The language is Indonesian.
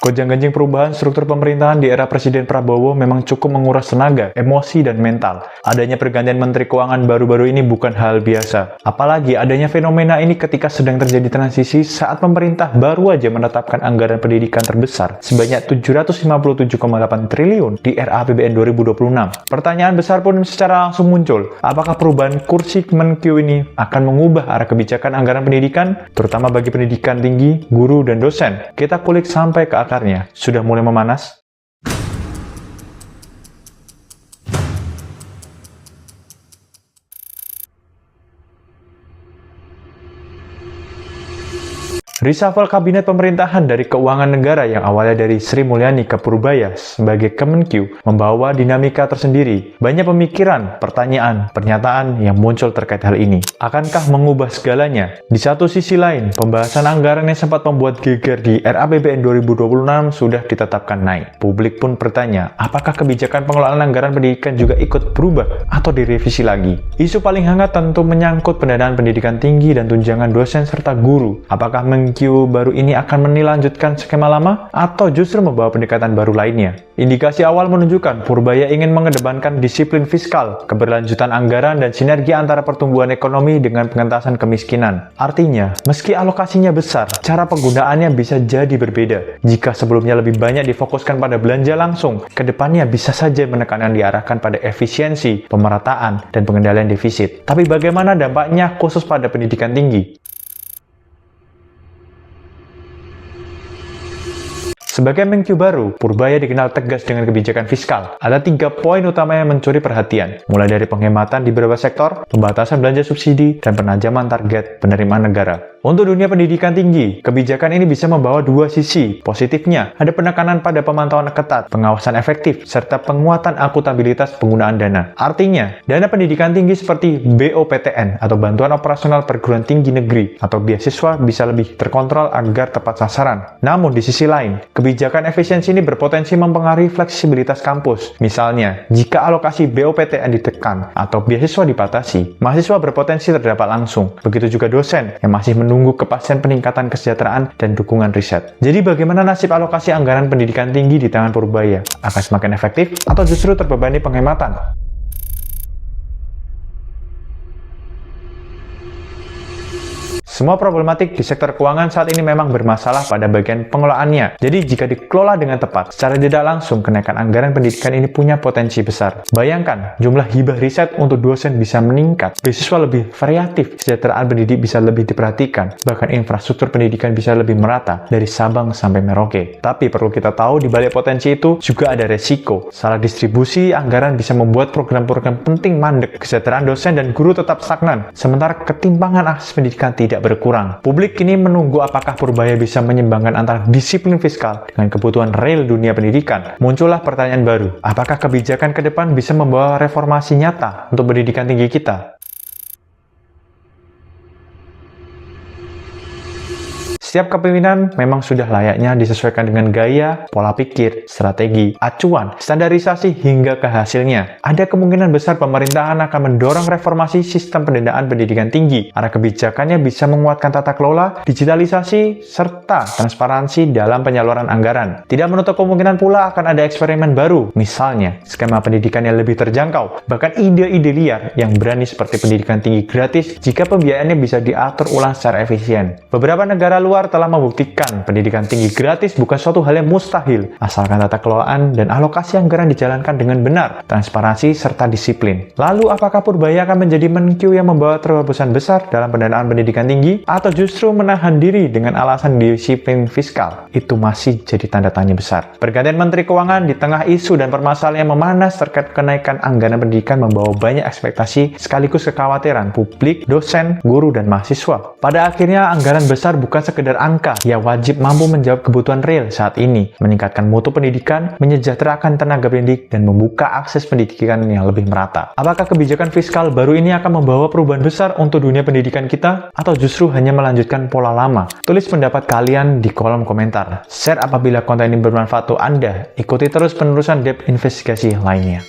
Gonjang-ganjing perubahan struktur pemerintahan di era Presiden Prabowo memang cukup menguras tenaga, emosi, dan mental. Adanya pergantian Menteri Keuangan baru-baru ini bukan hal biasa. Apalagi adanya fenomena ini ketika sedang terjadi transisi saat pemerintah baru aja menetapkan anggaran pendidikan terbesar sebanyak 757,8 triliun di era APBN 2026. Pertanyaan besar pun secara langsung muncul. Apakah perubahan kursi Kemenkeu ini akan mengubah arah kebijakan anggaran pendidikan, terutama bagi pendidikan tinggi, guru, dan dosen? Kita kulik sampai ke akar. Sudah mulai memanas? Reshuffle kabinet pemerintahan dari keuangan negara yang awalnya dari Sri Mulyani ke Purbaya sebagai Kemenkeu membawa dinamika tersendiri. Banyak pemikiran, pertanyaan, pernyataan yang muncul terkait hal ini. Akankah mengubah segalanya? Di satu sisi lain, pembahasan anggaran yang sempat membuat geger di RAPBN 2026 sudah ditetapkan naik. Publik pun bertanya, apakah kebijakan pengelolaan anggaran pendidikan juga ikut berubah atau direvisi lagi? Isu paling hangat tentu menyangkut pendanaan pendidikan tinggi dan tunjangan dosen serta guru. Apakah Kemenkeu baru ini akan melanjutkan skema lama atau justru membawa pendekatan baru lainnya? Indikasi awal menunjukkan Purbaya ingin mengedepankan disiplin fiskal, keberlanjutan anggaran, dan sinergi antara pertumbuhan ekonomi dengan pengentasan kemiskinan. Artinya, meski alokasinya besar, cara penggunaannya bisa jadi berbeda. Jika sebelumnya lebih banyak difokuskan pada belanja langsung, kedepannya bisa saja menekankan diarahkan pada efisiensi, pemerataan, dan pengendalian defisit. Tapi bagaimana dampaknya khusus pada pendidikan tinggi? Sebagai Kemenkeu baru, Purbaya dikenal tegas dengan kebijakan fiskal. Ada 3 poin utama yang mencuri perhatian, mulai dari penghematan di beberapa sektor, pembatasan belanja subsidi, dan penajaman target penerimaan negara. Untuk dunia pendidikan tinggi, kebijakan ini bisa membawa dua sisi. Positifnya, ada penekanan pada pemantauan ketat, pengawasan efektif, serta penguatan akuntabilitas penggunaan dana. Artinya, dana pendidikan tinggi seperti BOPTN atau Bantuan Operasional Perguruan Tinggi Negeri atau beasiswa bisa lebih terkontrol agar tepat sasaran. Namun di sisi lain, kebijakan efisiensi ini berpotensi mempengaruhi fleksibilitas kampus. Misalnya, jika alokasi BOPTN ditekan atau beasiswa dibatasi, mahasiswa berpotensi terdampak langsung. Begitu juga dosen yang masih menunggu kepastian peningkatan kesejahteraan dan dukungan riset. Jadi bagaimana nasib alokasi anggaran pendidikan tinggi di tangan Purbaya? Akan semakin efektif atau justru terbebani penghematan? Semua problematik di sektor keuangan saat ini memang bermasalah pada bagian pengelolaannya. Jadi jika dikelola dengan tepat, secara tidak langsung kenaikan anggaran pendidikan ini punya potensi besar. Bayangkan, jumlah hibah riset untuk dosen bisa meningkat, beasiswa lebih variatif, kesejahteraan pendidik bisa lebih diperhatikan, bahkan infrastruktur pendidikan bisa lebih merata dari Sabang sampai Merauke. Tapi perlu kita tahu di balik potensi itu juga ada resiko. Salah distribusi anggaran bisa membuat program-program penting mandek, kesejahteraan dosen dan guru tetap stagnan, sementara ketimpangan akses pendidikan tidak berkurang. Publik kini menunggu apakah Purbaya bisa menyeimbangkan antara disiplin fiskal dengan kebutuhan real dunia pendidikan. Muncullah pertanyaan baru, apakah kebijakan ke depan bisa membawa reformasi nyata untuk pendidikan tinggi kita? Setiap kepemimpinan memang sudah layaknya disesuaikan dengan gaya, pola pikir, strategi, acuan, standarisasi, hingga ke hasilnya. Ada kemungkinan besar pemerintahan akan mendorong reformasi sistem pendanaan pendidikan tinggi. Arah kebijakannya bisa menguatkan tata kelola, digitalisasi, serta transparansi dalam penyaluran anggaran. Tidak menutup kemungkinan pula akan ada eksperimen baru, misalnya skema pendidikan yang lebih terjangkau, bahkan ide-ide liar yang berani seperti pendidikan tinggi gratis jika pembiayaannya bisa diatur ulang secara efisien. Beberapa negara luar telah membuktikan pendidikan tinggi gratis bukan suatu hal yang mustahil, asalkan tata kelolaan dan alokasi anggaran dijalankan dengan benar, transparansi, serta disiplin. Lalu, apakah Purbaya akan menjadi Kemenkeu yang membawa terobosan besar dalam pendanaan pendidikan tinggi, atau justru menahan diri dengan alasan disiplin fiskal? Itu masih jadi tanda tanya besar. Pergantian Menteri Keuangan di tengah isu dan permasalahan yang memanas terkait kenaikan anggaran pendidikan membawa banyak ekspektasi sekaligus kekhawatiran publik, dosen, guru, dan mahasiswa. Pada akhirnya, anggaran besar bukan sekedar angka, ia wajib mampu menjawab kebutuhan real saat ini, meningkatkan mutu pendidikan, menyejahterakan tenaga pendidik, dan membuka akses pendidikan yang lebih merata. Apakah kebijakan fiskal baru ini akan membawa perubahan besar untuk dunia pendidikan kita, atau justru hanya melanjutkan pola lama? Tulis pendapat kalian di kolom komentar. Share apabila konten ini bermanfaat untuk Anda. Ikuti terus penerusan depth investigasi lainnya.